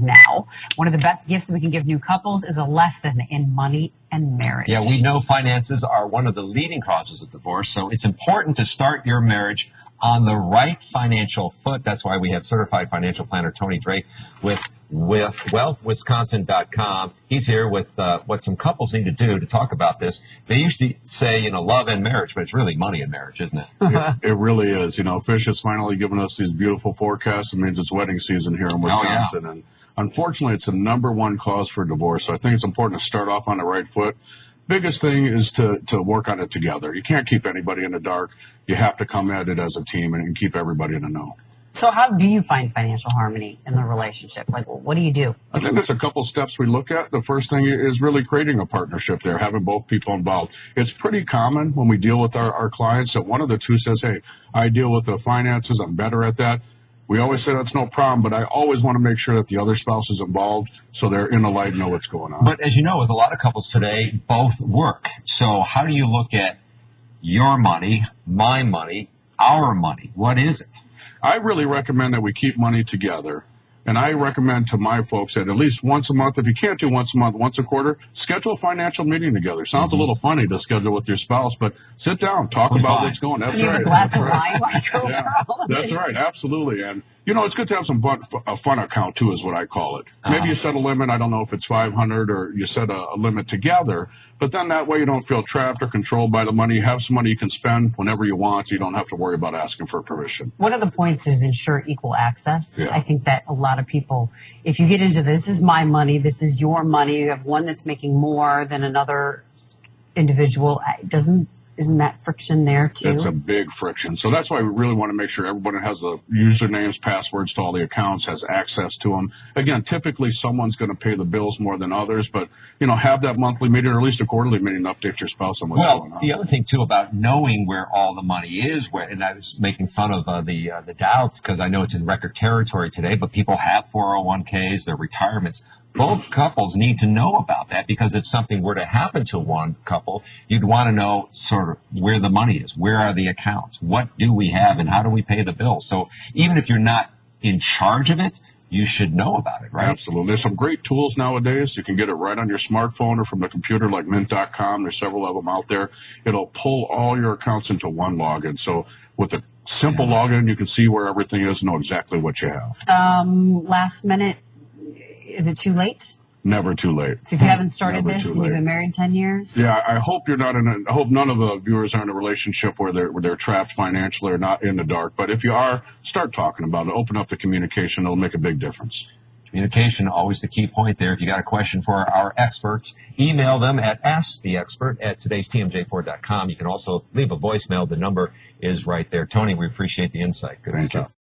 now. One of the best gifts we can give new couples is a lesson in money and marriage. Yeah, we know finances are one of the leading causes of divorce, so it's important to start your marriage on the right financial foot. That's why we have certified financial planner Tony Drake with wealthwisconsin.com. He's here with what some couples need to do to talk about this. They used to say, love and marriage, but it's really money and marriage, isn't it? It really is. Fish has finally given us these beautiful forecasts. It means it's wedding season here in Wisconsin. Oh, yeah. And unfortunately, it's the #1 cause for divorce. So I think it's important to start off on the right foot. Biggest thing is to work on it together. You can't keep anybody in the dark. You have to come at it as a team and keep everybody in the know. So how do you find financial harmony in the relationship? Like, what do you do? I think there's a couple steps we look at. The first thing is really creating a partnership there, having both people involved. It's pretty common when we deal with our clients that one of the two says, hey, I deal with the finances, I'm better at that. We always say that's no problem, but I always want to make sure that the other spouse is involved so they're in the light and know what's going on. But as you know, with a lot of couples today, both work. So how do you look at your money, my money, our money? What is it? I really recommend that we keep money together. And I recommend to my folks that at least once a month, if you can't do once a month, once a quarter, schedule a financial meeting together. Sounds a little funny to schedule with your spouse, but sit down, talk about what's going on. That's you right. have a glass of wine while you go That's right, absolutely. And, it's good to have some a fun account, too, is what I call it. Maybe you set a limit. I don't know if it's 500 or you set a limit together. But then that way you don't feel trapped or controlled by the money. You have some money you can spend whenever you want. You don't have to worry about asking for permission. One of the points is ensure equal access. Yeah. I think that a lot of people, if you get into this is my money, this is your money, you have one that's making more than another individual, isn't that friction there too? It's a big friction. So that's why we really want to make sure everybody has the usernames, passwords to all the accounts, has access to them. Again, typically someone's going to pay the bills more than others, but, have that monthly meeting or at least a quarterly meeting to update your spouse on what's going on. The other thing, too, about knowing where all the money is, and I was making fun of the Dow because I know it's in record territory today, but people have 401ks, their retirements. Both couples need to know about that because if something were to happen to one couple, you'd want to know sort of where the money is. Where are the accounts? What do we have and how do we pay the bills? So even if you're not in charge of it, you should know about it, right? Absolutely. There's some great tools nowadays. You can get it right on your smartphone or from the computer like Mint.com. There's several of them out there. It'll pull all your accounts into one login. So with a simple login, you can see where everything is and know exactly what you have. Last minute. Is it too late? Never too late. So if you haven't started Never this too and you've late. been married 10 years? Yeah, I hope you're not I hope none of the viewers are in a relationship where they're trapped financially or not in the dark. But if you are, start talking about it. Open up the communication. It'll make a big difference. Communication, always the key point there. If you got a question for our experts, email them at asktheexpert@today'stmj4.com. You can also leave a voicemail. The number is right there. Tony, we appreciate the insight. Good Thank stuff. you.